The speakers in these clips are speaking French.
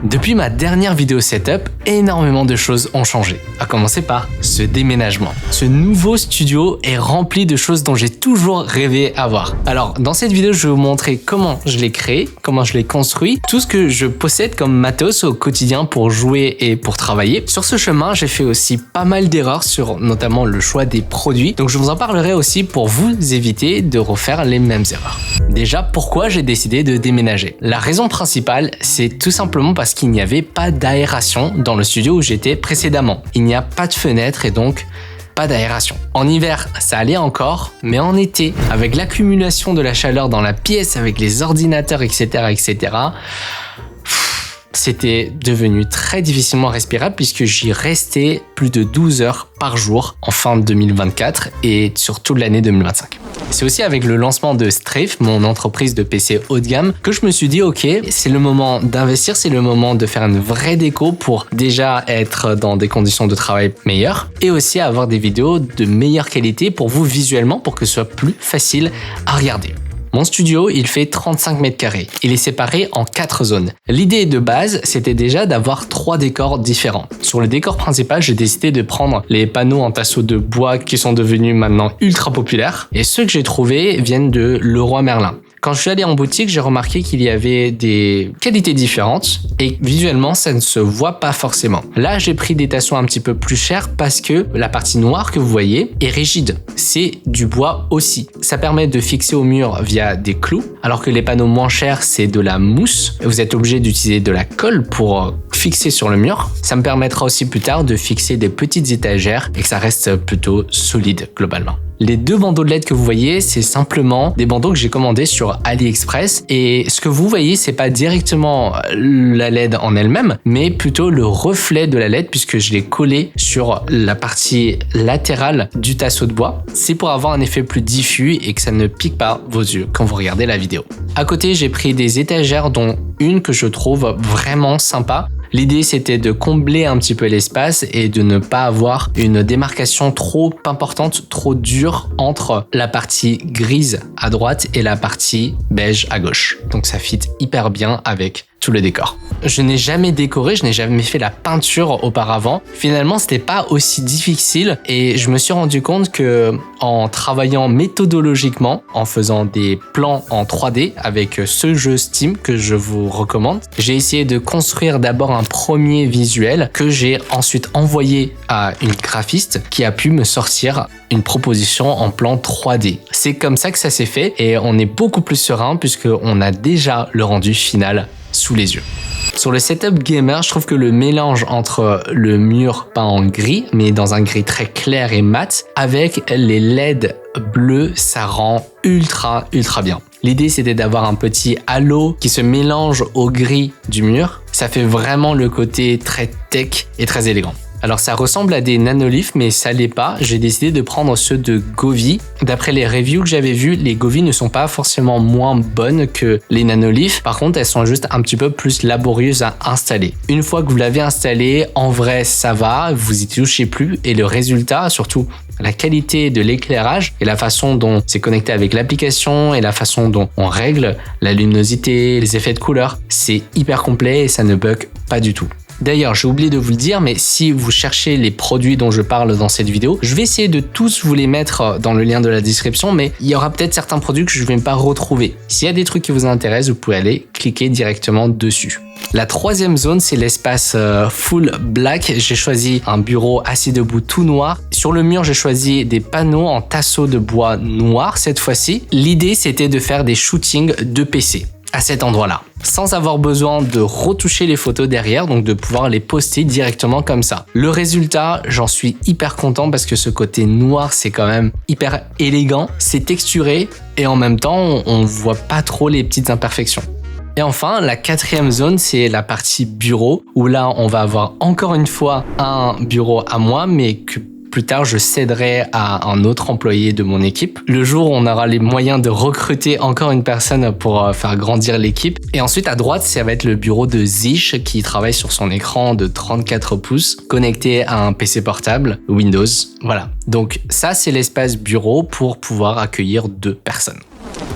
Depuis ma dernière vidéo setup, énormément de choses ont changé. À commencer par ce déménagement. Ce nouveau studio est rempli de choses dont j'ai toujours rêvé avoir. Alors, dans cette vidéo, je vais vous montrer comment je l'ai créé, comment je l'ai construit, tout ce que je possède comme matos au quotidien pour jouer et pour travailler. Sur ce chemin, j'ai fait aussi pas mal d'erreurs sur notamment le choix des produits. Donc, je vous en parlerai aussi pour vous éviter de refaire les mêmes erreurs. Déjà, pourquoi j'ai décidé de déménager? La raison principale, c'est tout simplement parce qu'il n'y avait pas d'aération dans le studio où j'étais précédemment. Il n'y a pas de fenêtre et donc pas d'aération. En hiver, ça allait encore, mais en été, avec l'accumulation de la chaleur dans la pièce, avec les ordinateurs, etc., c'était devenu très difficilement respirable puisque j'y restais plus de 12 heures par jour en fin 2024 et sur toute l'année 2025. C'est aussi avec le lancement de Strafe, mon entreprise de PC haut de gamme, que je me suis dit ok, c'est le moment d'investir, c'est le moment de faire une vraie déco pour déjà être dans des conditions de travail meilleures et aussi avoir des vidéos de meilleure qualité pour vous visuellement pour que ce soit plus facile à regarder. Mon studio, il fait 35 mètres carrés. Il est séparé en 4 zones. L'idée de base, c'était déjà d'avoir 3 décors différents. Sur le décor principal, j'ai décidé de prendre les panneaux en tasseau de bois qui sont devenus maintenant ultra populaires. Et ceux que j'ai trouvés viennent de Leroy Merlin. Quand je suis allé en boutique, j'ai remarqué qu'il y avait des qualités différentes et visuellement, ça ne se voit pas forcément. Là, j'ai pris des tasseaux un petit peu plus chers parce que la partie noire que vous voyez est rigide. C'est du bois aussi. Ça permet de fixer au mur via des clous, alors que les panneaux moins chers, c'est de la mousse. Vous êtes obligé d'utiliser de la colle pour fixer sur le mur. Ça me permettra aussi plus tard de fixer des petites étagères et que ça reste plutôt solide globalement. Les 2 bandeaux de LED que vous voyez, c'est simplement des bandeaux que j'ai commandés sur AliExpress. Et ce que vous voyez, c'est pas directement la LED en elle-même, mais plutôt le reflet de la LED puisque je l'ai collé sur la partie latérale du tasseau de bois. C'est pour avoir un effet plus diffus et que ça ne pique pas vos yeux quand vous regardez la vidéo. À côté, j'ai pris des étagères dont une que je trouve vraiment sympa. L'idée, c'était de combler un petit peu l'espace et de ne pas avoir une démarcation trop importante, trop dure entre la partie grise à droite et la partie beige à gauche. Donc ça fit hyper bien avec tout le décor. Je n'ai jamais décoré, je n'ai jamais fait la peinture auparavant. Finalement, c'était pas aussi difficile et je me suis rendu compte que en travaillant méthodologiquement, en faisant des plans en 3D avec ce jeu Steam que je vous recommande, j'ai essayé de construire d'abord un premier visuel que j'ai ensuite envoyé à une graphiste qui a pu me sortir une proposition en plan 3D. C'est comme ça que ça s'est fait et on est beaucoup plus serein puisqu'on a déjà le rendu final sous les yeux. Sur le setup gamer, je trouve que le mélange entre le mur peint en gris, mais dans un gris très clair et mat, avec les LED bleus, ça rend ultra bien. L'idée, c'était d'avoir un petit halo qui se mélange au gris du mur. Ça fait vraiment le côté très tech et très élégant. Alors ça ressemble à des nanoliths mais ça l'est pas, j'ai décidé de prendre ceux de Govee. D'après les reviews que j'avais vues, les Govee ne sont pas forcément moins bonnes que les nanoliths, par contre elles sont juste un petit peu plus laborieuses à installer. Une fois que vous l'avez installé, en vrai ça va, vous y touchez plus et le résultat, surtout la qualité de l'éclairage et la façon dont c'est connecté avec l'application et la façon dont on règle la luminosité, les effets de couleur, c'est hyper complet et ça ne bug pas du tout. D'ailleurs, j'ai oublié de vous le dire, mais si vous cherchez les produits dont je parle dans cette vidéo, je vais essayer de tous vous les mettre dans le lien de la description, mais il y aura peut-être certains produits que je ne vais pas retrouver. S'il y a des trucs qui vous intéressent, vous pouvez aller cliquer directement dessus. La 3e zone, c'est l'espace full black. J'ai choisi un bureau assis debout tout noir. Sur le mur, j'ai choisi des panneaux en tasseau de bois noir cette fois-ci. L'idée, c'était de faire des shootings de PC à cet endroit-là, sans avoir besoin de retoucher les photos derrière, donc de pouvoir les poster directement comme ça. Le résultat, j'en suis hyper content parce que ce côté noir, c'est quand même hyper élégant, c'est texturé et en même temps, on voit pas trop les petites imperfections. Et enfin, la 4e zone, c'est la partie bureau, où là, on va avoir encore une fois un bureau à moi, mais que plus tard, je céderai à un autre employé de mon équipe. Le jour où on aura les moyens de recruter encore une personne pour faire grandir l'équipe. Et ensuite, à droite, ça va être le bureau de Zish qui travaille sur son écran de 34 pouces connecté à un PC portable Windows. Voilà. Donc ça, c'est l'espace bureau pour pouvoir accueillir 2 personnes.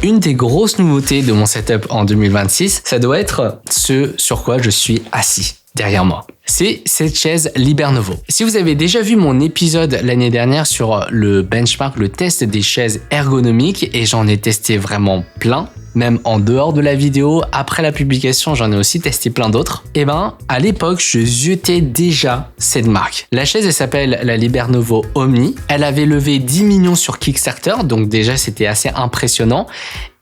Une des grosses nouveautés de mon setup en 2026, ça doit être ce sur quoi je suis assis derrière moi. C'est cette chaise Libernovo. Si vous avez déjà vu mon épisode l'année dernière sur le benchmark, le test des chaises ergonomiques, et j'en ai testé vraiment plein, même en dehors de la vidéo, après la publication, j'en ai aussi testé plein d'autres. Et ben, à l'époque, je ziotais déjà cette marque. La chaise, elle s'appelle la Libernovo Omni. Elle avait levé 10 millions sur Kickstarter, donc déjà, c'était assez impressionnant.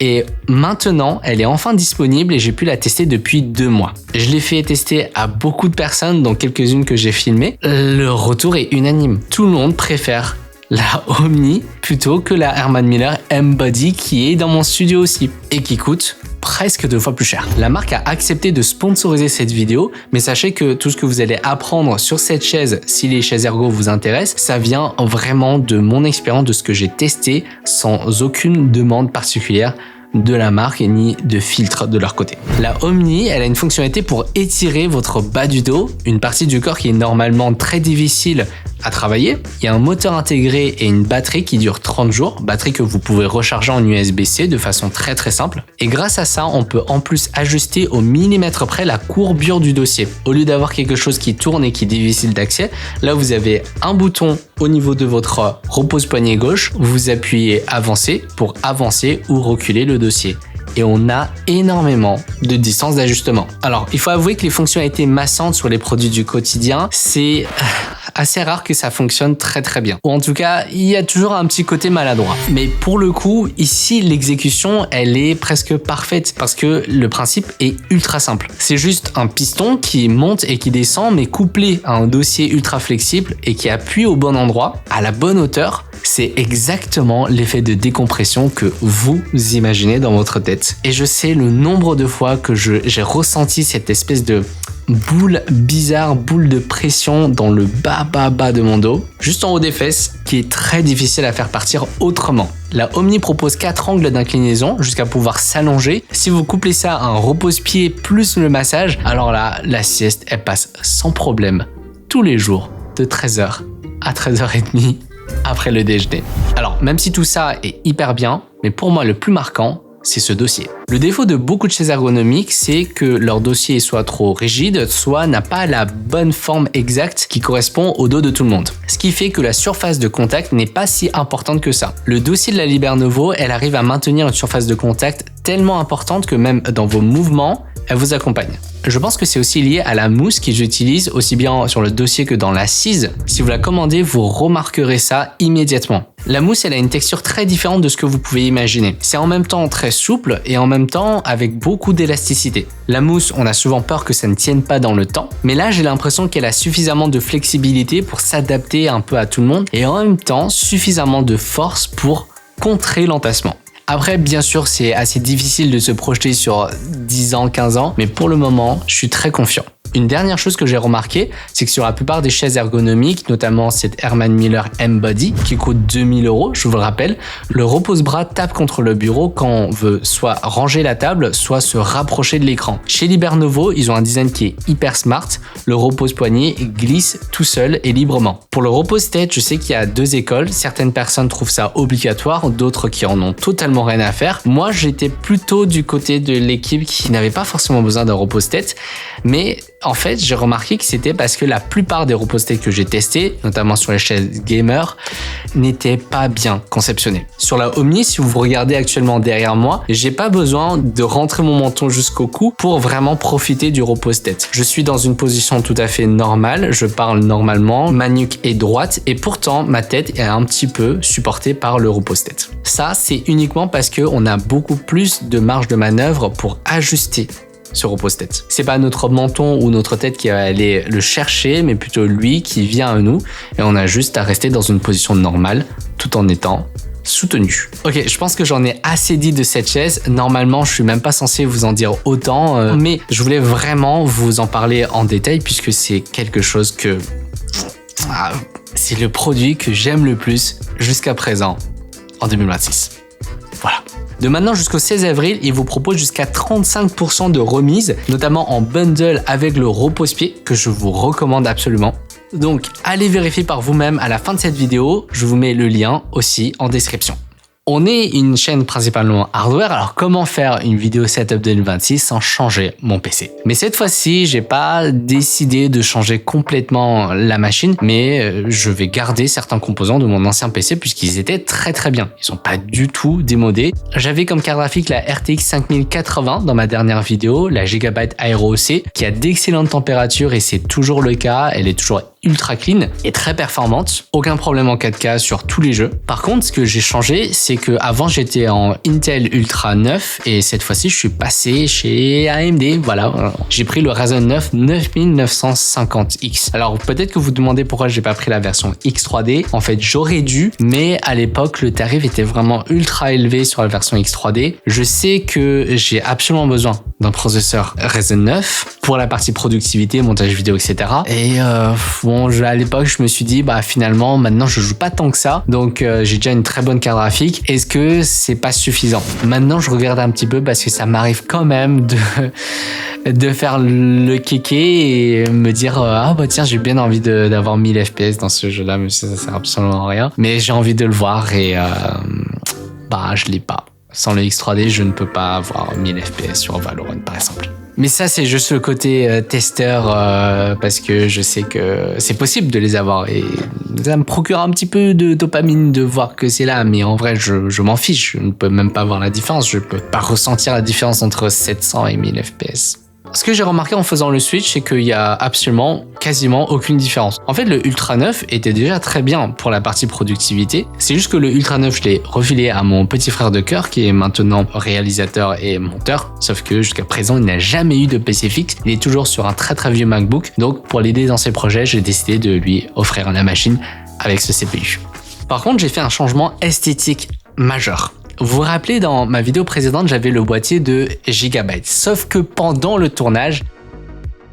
Et maintenant, elle est enfin disponible et j'ai pu la tester depuis 2 mois. Je l'ai fait tester à beaucoup de personnes, dont quelques-unes que j'ai filmées. Le retour est unanime. Tout le monde préfère la Omni plutôt que la Herman Miller M-Body qui est dans mon studio aussi et qui coûte presque 2 fois plus cher. La marque a accepté de sponsoriser cette vidéo, mais sachez que tout ce que vous allez apprendre sur cette chaise, si les chaises ergo vous intéressent, ça vient vraiment de mon expérience, de ce que j'ai testé sans aucune demande particulière de la marque et ni de filtre de leur côté. La Omni, elle a une fonctionnalité pour étirer votre bas du dos, une partie du corps qui est normalement très difficile à travailler. Il y a un moteur intégré et une batterie qui dure 30 jours, batterie que vous pouvez recharger en USB-C de façon très simple. Et grâce à ça, on peut en plus ajuster au millimètre près la courbure du dossier. Au lieu d'avoir quelque chose qui tourne et qui est difficile d'accès, là vous avez un bouton au niveau de votre repose-poignet gauche, vous appuyez avancer pour avancer ou reculer le dossier. Et on a énormément de distance d'ajustement. Alors, il faut avouer que les fonctionnalités massantes sur les produits du quotidien, c'est assez rare que ça fonctionne très bien. Ou en tout cas, il y a toujours un petit côté maladroit. Mais pour le coup, ici, l'exécution, elle est presque parfaite parce que le principe est ultra simple. C'est juste un piston qui monte et qui descend, mais couplé à un dossier ultra flexible et qui appuie au bon endroit, à la bonne hauteur. C'est exactement l'effet de décompression que vous imaginez dans votre tête. Et je sais le nombre de fois que j'ai ressenti cette espèce de boule bizarre, boule de pression dans le bas de mon dos, juste en haut des fesses, qui est très difficile à faire partir autrement. La Omni propose 4 angles d'inclinaison jusqu'à pouvoir s'allonger. Si vous couplez ça à un repose-pied plus le massage, alors là, la sieste, elle passe sans problème tous les jours de 13h à 13h30 après le déjeuner. Alors, même si tout ça est hyper bien, mais pour moi, le plus marquant, c'est ce dossier. Le défaut de beaucoup de chaises ergonomiques, c'est que leur dossier est soit trop rigide, soit n'a pas la bonne forme exacte qui correspond au dos de tout le monde. Ce qui fait que la surface de contact n'est pas si importante que ça. Le dossier de la Libernovo, elle arrive à maintenir une surface de contact tellement importante que même dans vos mouvements, elle vous accompagne. Je pense que c'est aussi lié à la mousse que j'utilise aussi bien sur le dossier que dans l'assise. Si vous la commandez, vous remarquerez ça immédiatement. La mousse, elle a une texture très différente de ce que vous pouvez imaginer. C'est en même temps très souple et en même temps avec beaucoup d'élasticité. La mousse, on a souvent peur que ça ne tienne pas dans le temps, mais là, j'ai l'impression qu'elle a suffisamment de flexibilité pour s'adapter un peu à tout le monde et en même temps suffisamment de force pour contrer l'entassement. Après, bien sûr, c'est assez difficile de se projeter sur 10 ans, 15 ans, mais pour le moment, je suis très confiant. Une dernière chose que j'ai remarqué, c'est que sur la plupart des chaises ergonomiques, notamment cette Herman Miller M-Body qui coûte 2000 €, je vous le rappelle, le repose-bras tape contre le bureau quand on veut soit ranger la table, soit se rapprocher de l'écran. Chez Libernovo, ils ont un design qui est hyper smart. Le repose-poignet glisse tout seul et librement. Pour le repose-tête, je sais qu'il y a 2 écoles. Certaines personnes trouvent ça obligatoire, d'autres qui en ont totalement rien à faire. Moi, j'étais plutôt du côté de l'équipe qui n'avait pas forcément besoin d'un repose-tête, mais en fait, j'ai remarqué que c'était parce que la plupart des repose-têtes que j'ai testés, notamment sur les chaises gamer, n'étaient pas bien conceptionnés. Sur la Omni, si vous regardez actuellement derrière moi, j'ai pas besoin de rentrer mon menton jusqu'au cou pour vraiment profiter du repose-tête. Je suis dans une position tout à fait normale, je parle normalement, ma nuque est droite et pourtant ma tête est un petit peu supportée par le repose-tête. Ça, c'est uniquement parce qu'on a beaucoup plus de marge de manœuvre pour ajuster ce repose-tête. C'est pas notre menton ou notre tête qui va aller le chercher, mais plutôt lui qui vient à nous et on a juste à rester dans une position normale tout en étant soutenu. Ok, je pense que j'en ai assez dit de cette chaise. Normalement, je suis même pas censé vous en dire autant, mais je voulais vraiment vous en parler en détail puisque c'est quelque chose que... c'est le produit que j'aime le plus jusqu'à présent en 2026. Voilà. De maintenant jusqu'au 16 avril, il vous propose jusqu'à 35% de remise, notamment en bundle avec le repose-pied que je vous recommande absolument. Donc, allez vérifier par vous-même à la fin de cette vidéo. Je vous mets le lien aussi en description. On est une chaîne principalement hardware, alors comment faire une vidéo setup 2026 sans changer mon PC? Mais cette fois-ci, j'ai pas décidé de changer complètement la machine, mais je vais garder certains composants de mon ancien PC puisqu'ils étaient très très bien. Ils sont pas du tout démodés. J'avais comme carte graphique la RTX 5080 dans ma dernière vidéo, la Gigabyte Aero C, qui a d'excellentes températures et c'est toujours le cas. Elle est toujours ultra clean et très performante. Aucun problème en 4K sur tous les jeux. Par contre, ce que j'ai changé, c'est que avant j'étais en Intel Ultra 9 et cette fois-ci je suis passé chez AMD. Voilà, j'ai pris le Ryzen 9 9950X. Alors peut-être que vous demandez pourquoi j'ai pas pris la version X3D. En fait, j'aurais dû, mais à l'époque le tarif était vraiment ultra élevé sur la version X3D. Je sais que j'ai absolument besoin d'un processeur Ryzen 9 pour la partie productivité, montage vidéo, etc. Et bon, à l'époque, je me suis dit, bah finalement, maintenant, je joue pas tant que ça, donc j'ai déjà une très bonne carte graphique. Est-ce que c'est pas suffisant? Maintenant, je regarde un petit peu parce que ça m'arrive quand même de faire le kéké et me dire ah bah tiens, j'ai bien envie d'avoir 1000 FPS dans ce jeu-là, même si ça sert absolument à rien. Mais j'ai envie de le voir et bah je l'ai pas. Sans le X3D, je ne peux pas avoir 1000 FPS sur Valorant, par exemple. Mais ça, c'est juste le côté testeur parce que je sais que c'est possible de les avoir et ça me procure un petit peu de dopamine de voir que c'est là. Mais en vrai, je m'en fiche. Je ne peux même pas voir la différence. Je ne peux pas ressentir la différence entre 700 et 1000 FPS. Ce que j'ai remarqué en faisant le switch, c'est qu'il y a absolument quasiment aucune différence. En fait, le Ultra 9 était déjà très bien pour la partie productivité. C'est juste que le Ultra 9, je l'ai refilé à mon petit frère de cœur qui est maintenant réalisateur et monteur. Sauf que jusqu'à présent, il n'a jamais eu de PC fixe. Il est toujours sur un très très vieux MacBook. Donc, pour l'aider dans ses projets, j'ai décidé de lui offrir la machine avec ce CPU. Par contre, j'ai fait un changement esthétique majeur. Vous vous rappelez, dans ma vidéo précédente, j'avais le boîtier de Gigabyte. Sauf que pendant le tournage,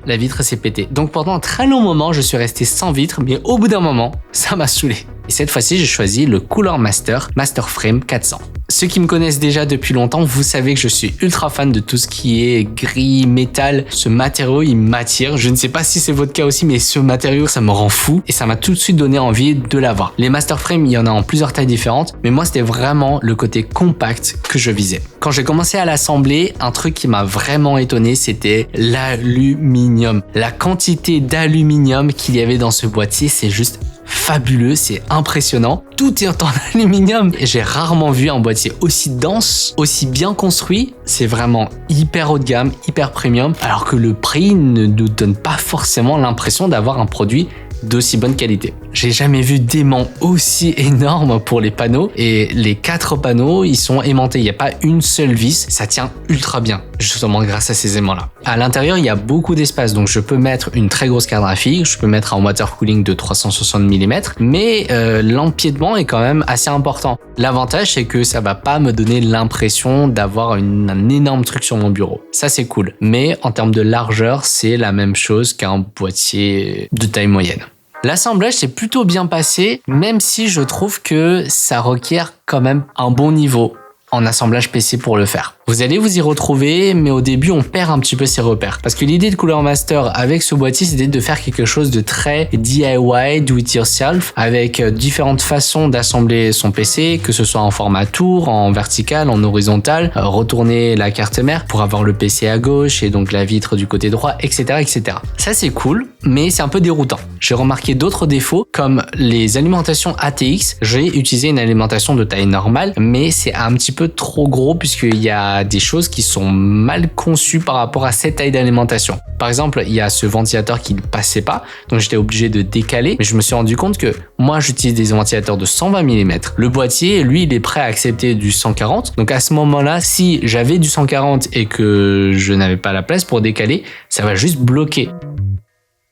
la vitre s'est pétée. Donc pendant un très long moment, je suis resté sans vitre, mais au bout d'un moment, ça m'a saoulé. Et cette fois-ci, j'ai choisi le Cooler Master Frame 400. Ceux qui me connaissent déjà depuis longtemps, vous savez que je suis ultra fan de tout ce qui est gris, métal. Ce matériau, il m'attire. Je ne sais pas si c'est votre cas aussi, mais ce matériau, ça me rend fou. Et ça m'a tout de suite donné envie de l'avoir. Les Master Frame, il y en a en plusieurs tailles différentes. Mais moi, c'était vraiment le côté compact que je visais. Quand j'ai commencé à l'assembler, un truc qui m'a vraiment étonné, c'était l'aluminium. La quantité d'aluminium qu'il y avait dans ce boîtier, c'est juste fabuleux, c'est impressionnant. Tout est en aluminium. J'ai rarement vu un boîtier aussi dense, aussi bien construit. C'est vraiment hyper haut de gamme, hyper premium, alors que le prix ne nous donne pas forcément l'impression d'avoir un produit d'aussi bonne qualité. J'ai jamais vu d'aimant aussi énorme pour les panneaux et les 4 panneaux, ils sont aimantés. Il n'y a pas une seule vis, ça tient ultra bien, justement grâce à ces aimants-là. À l'intérieur, il y a beaucoup d'espace, donc je peux mettre une très grosse carte graphique, je peux mettre un water cooling de 360 mm, mais l'empiètement est quand même assez important. L'avantage, c'est que ça va pas me donner l'impression d'avoir un énorme truc sur mon bureau. Ça, c'est cool. Mais en termes de largeur, c'est la même chose qu'un boîtier de taille moyenne. L'assemblage s'est plutôt bien passé, même si je trouve que ça requiert quand même un bon niveau en assemblage PC pour le faire. Vous allez vous y retrouver, mais au début, on perd un petit peu ses repères. Parce que l'idée de Cooler Master avec ce boîtier, c'était de faire quelque chose de très DIY, do it yourself, avec différentes façons d'assembler son PC, que ce soit en format tour, en vertical, en horizontal, retourner la carte mère pour avoir le PC à gauche et donc la vitre du côté droit, etc., etc. Ça, c'est cool, mais c'est un peu déroutant. J'ai remarqué d'autres défauts, comme les alimentations ATX. J'ai utilisé une alimentation de taille normale, mais c'est un petit peu trop gros puisqu'il y a des choses qui sont mal conçues par rapport à cette taille d'alimentation. Par exemple, il y a ce ventilateur qui ne passait pas, donc j'étais obligé de décaler, mais je me suis rendu compte que moi j'utilise des ventilateurs de 120 mm. Le boîtier, lui, il est prêt à accepter du 140, donc à ce moment-là, si j'avais du 140 et que je n'avais pas la place pour décaler, ça va juste bloquer.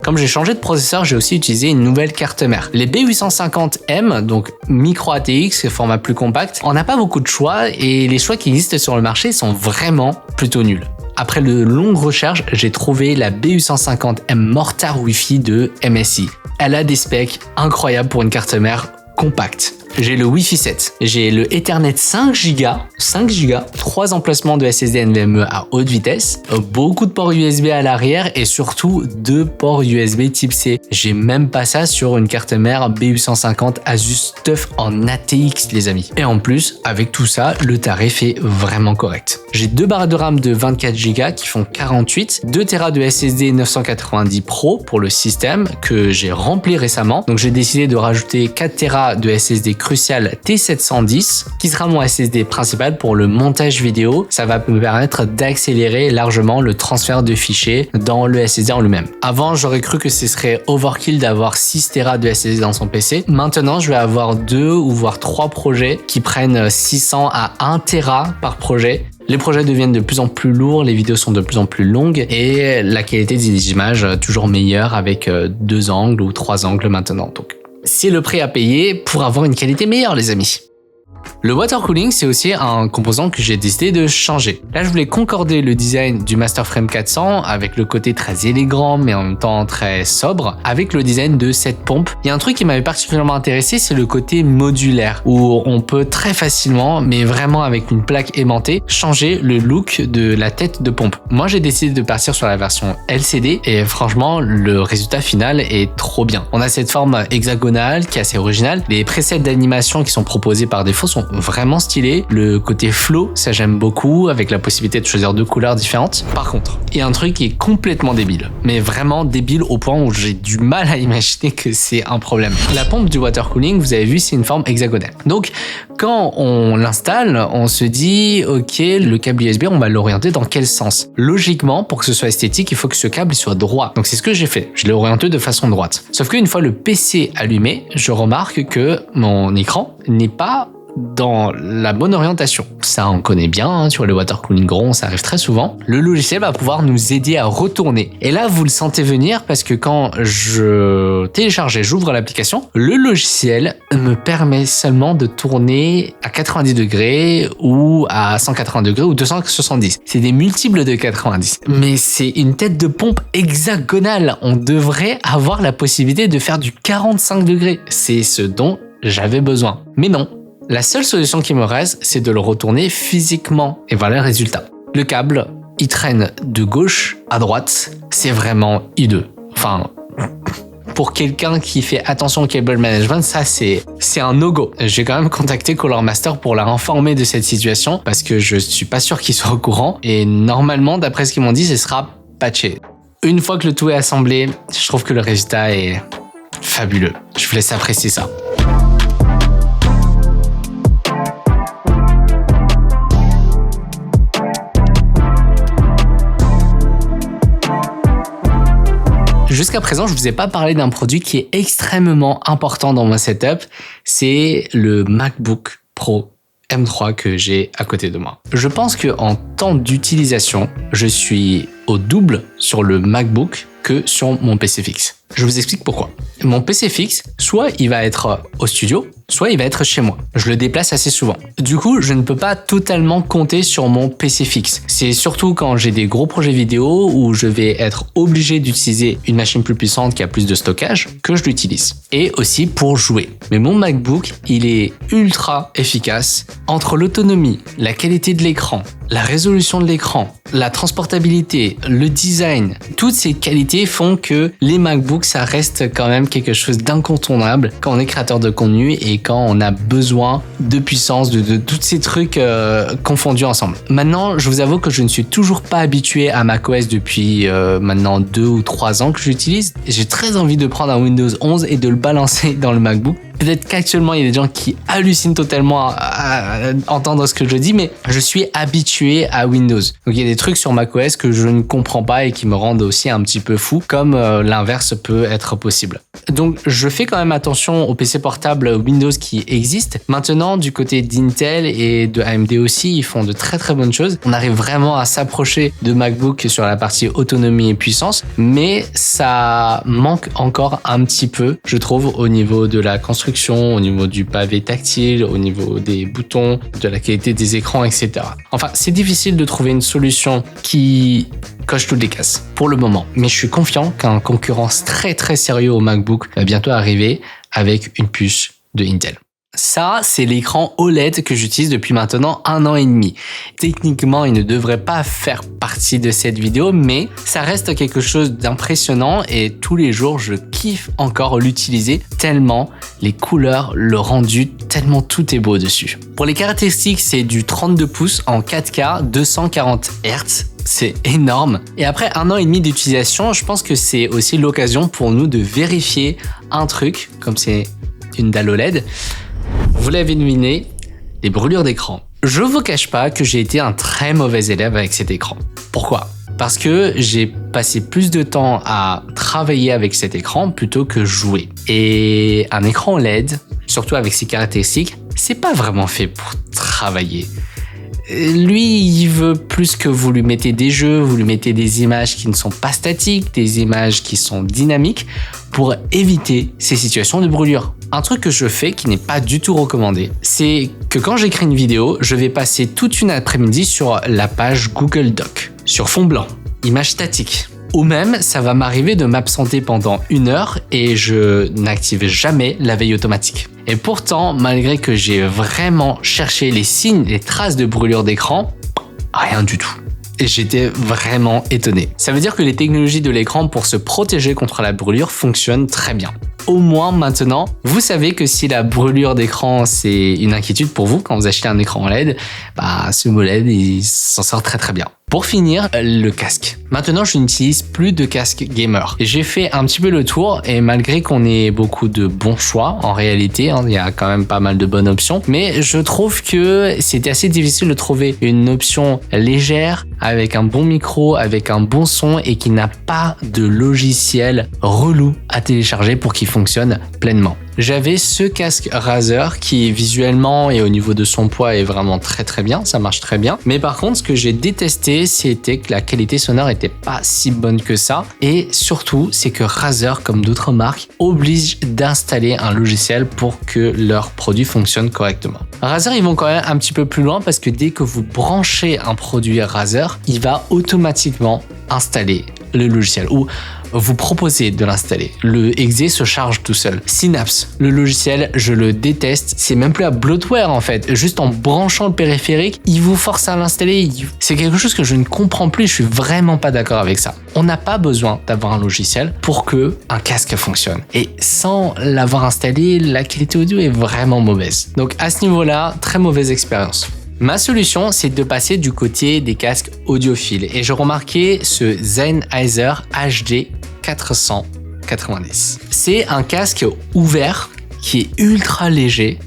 Comme j'ai changé de processeur, j'ai aussi utilisé une nouvelle carte mère. Les B850M, donc micro ATX, format plus compact, on n'a pas beaucoup de choix et les choix qui existent sur le marché sont vraiment plutôt nuls. Après de longues recherches, j'ai trouvé la B850M Mortar Wi-Fi de MSI. Elle a des specs incroyables pour une carte mère compacte. J'ai le Wi-Fi 7, j'ai le Ethernet 5 Go, 3 emplacements de SSD NVMe à haute vitesse, beaucoup de ports USB à l'arrière et surtout 2 ports USB type C. J'ai même pas ça sur une carte mère B850 Asus TUF en ATX les amis. Et en plus, avec tout ça, le tarif est vraiment correct. J'ai 2 barres de RAM de 24 Go qui font 48, 2 Tera de SSD 990 Pro pour le système que j'ai rempli récemment. Donc j'ai décidé de rajouter 4 Tera de SSD Crucial T710 qui sera mon SSD principal pour le montage vidéo. Ça va me permettre d'accélérer largement le transfert de fichiers dans le SSD en lui-même. Avant, j'aurais cru que ce serait overkill d'avoir 6 Tera de SSD dans son PC. Maintenant, je vais avoir 2 ou voire 3 projets qui prennent 600 à 1 Tera par projet. Les projets deviennent de plus en plus lourds, les vidéos sont de plus en plus longues et la qualité des images toujours meilleure avec 2 angles ou 3 angles maintenant. Donc, c'est le prix à payer pour avoir une qualité meilleure, les amis. Le water cooling, c'est aussi un composant que j'ai décidé de changer. Là, je voulais concorder le design du Masterframe 400 avec le côté très élégant mais en même temps très sobre avec le design de cette pompe. Il y a un truc qui m'avait particulièrement intéressé, c'est le côté modulaire où on peut très facilement, mais vraiment avec une plaque aimantée, changer le look de la tête de pompe. Moi, j'ai décidé de partir sur la version LCD et franchement, le résultat final est trop bien. On a cette forme hexagonale qui est assez originale. Les presets d'animation qui sont proposés par défaut sont vraiment stylés. Le côté flow, ça j'aime beaucoup, avec la possibilité de choisir 2 couleurs différentes. Par contre, il y a un truc qui est complètement débile, mais vraiment débile au point où j'ai du mal à imaginer que c'est un problème. La pompe du water cooling, vous avez vu, c'est une forme hexagonale. Donc, quand on l'installe, on se dit, ok, le câble USB, on va l'orienter dans quel sens? Logiquement, pour que ce soit esthétique, il faut que ce câble soit droit. Donc, c'est ce que j'ai fait. Je l'ai orienté de façon droite. Sauf qu'une fois le PC allumé, je remarque que mon écran n'est pas dans la bonne orientation. Ça, on connaît bien, hein, sur le water cooling rond, ça arrive très souvent. Le logiciel va pouvoir nous aider à retourner. Et là, vous le sentez venir parce que quand je télécharge et j'ouvre l'application, le logiciel me permet seulement de tourner à 90 degrés ou à 180 degrés ou 270. C'est des multiples de 90. Mais c'est une tête de pompe hexagonale. On devrait avoir la possibilité de faire du 45 degrés. C'est ce dont j'avais besoin. Mais non. La seule solution qui me reste, c'est de le retourner physiquement. Et voilà le résultat. Le câble, il traîne de gauche à droite. C'est vraiment hideux. Enfin, pour quelqu'un qui fait attention au cable management, ça c'est un no-go. J'ai quand même contacté Color Master pour la informer de cette situation parce que je suis pas sûr qu'ils soient au courant. Et normalement, d'après ce qu'ils m'ont dit, ce sera patché. Une fois que le tout est assemblé, je trouve que le résultat est fabuleux. Je vous laisse apprécier ça. Jusqu'à présent, je vous ai pas parlé d'un produit qui est extrêmement important dans mon setup. C'est le MacBook Pro M3 que j'ai à côté de moi. Je pense qu'en temps d'utilisation, je suis au double sur le MacBook que sur mon PC fixe. Je vous explique pourquoi. Mon PC fixe, soit il va être au studio, soit il va être chez moi. Je le déplace assez souvent. Du coup, je ne peux pas totalement compter sur mon PC fixe. C'est surtout quand j'ai des gros projets vidéo où je vais être obligé d'utiliser une machine plus puissante qui a plus de stockage que je l'utilise. Et aussi pour jouer. Mais mon MacBook, il est ultra efficace entre l'autonomie, la qualité de l'écran, la résolution de l'écran, la transportabilité, le design. Toutes ces qualités font que les MacBooks, ça reste quand même quelque chose d'incontournable quand on est créateur de contenu et quand on a besoin de puissance, de tous ces trucs confondus ensemble. Maintenant, je vous avoue que je ne suis toujours pas habitué à macOS depuis maintenant 2 ou 3 ans que j'utilise. J'ai très envie de prendre un Windows 11 et de le balancer dans le MacBook. Peut-être qu'actuellement, il y a des gens qui hallucinent totalement à entendre ce que je dis, mais je suis habitué à Windows. Donc, il y a des trucs sur macOS que je ne comprends pas et qui me rendent aussi un petit peu fou, comme l'inverse peut être possible. Donc, je fais quand même attention aux PC portables Windows qui existent. Maintenant, du côté d'Intel et de AMD aussi, ils font de très très bonnes choses. On arrive vraiment à s'approcher de MacBook sur la partie autonomie et puissance, mais ça manque encore un petit peu, je trouve, au niveau de la construction, au niveau du pavé tactile, au niveau des boutons, de la qualité des écrans, etc. Enfin, c'est difficile de trouver une solution qui coche toutes les cases pour le moment. Mais je suis confiant qu'un concurrent très très sérieux au MacBook va bientôt arriver avec une puce de Intel. Ça, c'est l'écran OLED que j'utilise depuis maintenant 1 an et demi. Techniquement, il ne devrait pas faire partie de cette vidéo, mais ça reste quelque chose d'impressionnant et tous les jours, je kiffe encore l'utiliser tellement les couleurs, le rendu, tellement tout est beau dessus. Pour les caractéristiques, c'est du 32 pouces en 4K, 240 Hz. C'est énorme. Et après 1 an et demi d'utilisation, je pense que c'est aussi l'occasion pour nous de vérifier un truc, comme c'est une dalle OLED. Vous l'avez deviné, les brûlures d'écran. Je vous cache pas que j'ai été un très mauvais élève avec cet écran. Pourquoi ? Parce que j'ai passé plus de temps à travailler avec cet écran plutôt que jouer. Et un écran LED, surtout avec ses caractéristiques, c'est pas vraiment fait pour travailler. Lui, il veut plus que vous lui mettez des jeux, vous lui mettez des images qui ne sont pas statiques, des images qui sont dynamiques pour éviter ces situations de brûlure. Un truc que je fais qui n'est pas du tout recommandé, c'est que quand j'écris une vidéo, je vais passer toute une après-midi sur la page Google Doc, sur fond blanc, image statique. Ou même, ça va m'arriver de m'absenter pendant 1 heure et je n'active jamais la veille automatique. Et pourtant, malgré que j'ai vraiment cherché les signes, les traces de brûlure d'écran, rien du tout. Et j'étais vraiment étonné. Ça veut dire que les technologies de l'écran pour se protéger contre la brûlure fonctionnent très bien. Au moins maintenant, vous savez que si la brûlure d'écran c'est une inquiétude pour vous quand vous achetez un écran LED, ce OLED il s'en sort très très bien. Pour finir, le casque. Maintenant, je n'utilise plus de casque gamer. J'ai fait un petit peu le tour et malgré qu'on ait beaucoup de bons choix, en réalité, il y a quand même pas mal de bonnes options, mais je trouve que c'était assez difficile de trouver une option légère, avec un bon micro, avec un bon son et qui n'a pas de logiciel relou à télécharger pour qu'il fonctionne pleinement. J'avais ce casque Razer qui visuellement et au niveau de son poids est vraiment très très bien, ça marche très bien. Mais par contre, ce que j'ai détesté, c'était que la qualité sonore était pas si bonne que ça. Et surtout, c'est que Razer, comme d'autres marques, oblige d'installer un logiciel pour que leur produit fonctionne correctement. Razer, ils vont quand même un petit peu plus loin parce que dès que vous branchez un produit Razer, il va automatiquement installer le logiciel ou vous proposez de l'installer. Le exe se charge tout seul. Synapse, le logiciel, je le déteste. C'est même plus un bloatware en fait. Juste en branchant le périphérique, il vous force à l'installer. C'est quelque chose que je ne comprends plus. Je suis vraiment pas d'accord avec ça. On n'a pas besoin d'avoir un logiciel pour que un casque fonctionne. Et sans l'avoir installé, la qualité audio est vraiment mauvaise. Donc à ce niveau-là, très mauvaise expérience. Ma solution, c'est de passer du côté des casques audiophiles et je remarquais ce Sennheiser HD 490. C'est un casque ouvert qui est ultra léger.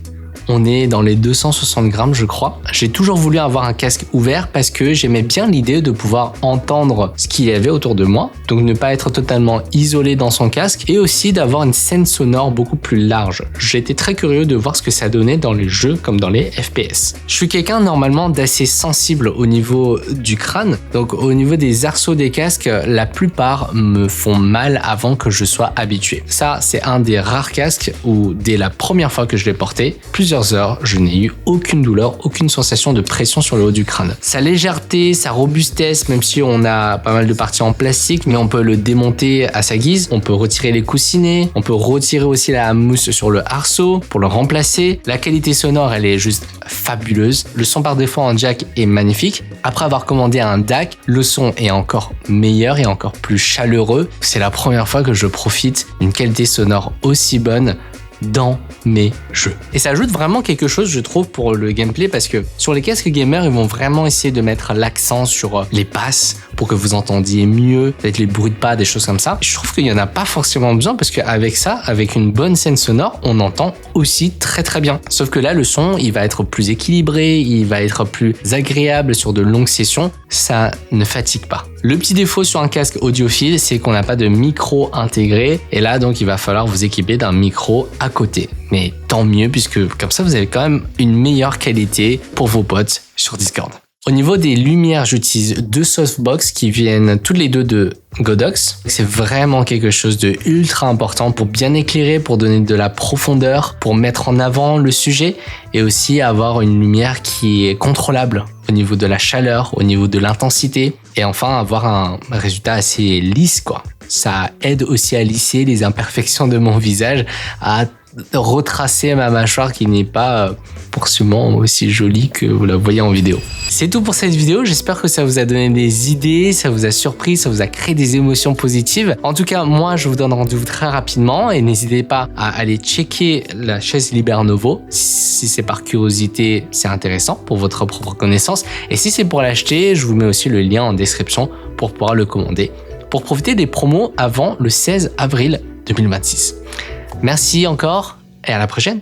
On est dans les 260 grammes, je crois. J'ai toujours voulu avoir un casque ouvert parce que j'aimais bien l'idée de pouvoir entendre ce qu'il y avait autour de moi. Donc ne pas être totalement isolé dans son casque et aussi d'avoir une scène sonore beaucoup plus large. J'étais très curieux de voir ce que ça donnait dans les jeux comme dans les FPS. Je suis quelqu'un normalement d'assez sensible au niveau du crâne. Donc au niveau des arceaux des casques, la plupart me font mal avant que je sois habitué. Ça, c'est un des rares casques où dès la première fois que je l'ai porté, plusieurs heures, je n'ai eu aucune douleur, aucune sensation de pression sur le haut du crâne. Sa légèreté, sa robustesse, même si on a pas mal de parties en plastique, mais on peut le démonter à sa guise, on peut retirer les coussinets, on peut retirer aussi la mousse sur le arceau pour le remplacer. La qualité sonore, elle est juste fabuleuse. Le son par défaut en jack est magnifique. Après avoir commandé un DAC, le son est encore meilleur et encore plus chaleureux. C'est la première fois que je profite d'une qualité sonore aussi bonne dans mes jeux. Et ça ajoute vraiment quelque chose, je trouve, pour le gameplay parce que sur les casques gamers, ils vont vraiment essayer de mettre l'accent sur les passes pour que vous entendiez mieux, peut-être les bruits de pas, des choses comme ça. Je trouve qu'il n'y en a pas forcément besoin parce qu'avec ça, avec une bonne scène sonore, on entend aussi très très bien. Sauf que là, le son, il va être plus équilibré, il va être plus agréable sur de longues sessions. Ça ne fatigue pas. Le petit défaut sur un casque audiophile, c'est qu'on n'a pas de micro intégré. Et là, donc, il va falloir vous équiper d'un micro à côté. Mais tant mieux, puisque comme ça, vous avez quand même une meilleure qualité pour vos potes sur Discord. Au niveau des lumières, j'utilise 2 softbox qui viennent toutes les deux de Godox. C'est vraiment quelque chose de ultra important pour bien éclairer, pour donner de la profondeur, pour mettre en avant le sujet et aussi avoir une lumière qui est contrôlable au niveau de la chaleur, au niveau de l'intensité et enfin avoir un résultat assez lisse quoi. Ça aide aussi à lisser les imperfections de mon visage, à retracer ma mâchoire qui n'est pas forcément aussi jolie que vous la voyez en vidéo. C'est tout pour cette vidéo, j'espère que ça vous a donné des idées, ça vous a surpris, ça vous a créé des émotions positives. En tout cas, moi je vous donne rendez-vous très rapidement et n'hésitez pas à aller checker la chaise Libernovo. Si c'est par curiosité, c'est intéressant pour votre propre connaissance. Et si c'est pour l'acheter, je vous mets aussi le lien en description pour pouvoir le commander, pour profiter des promos avant le 16 avril 2026. Merci encore et à la prochaine.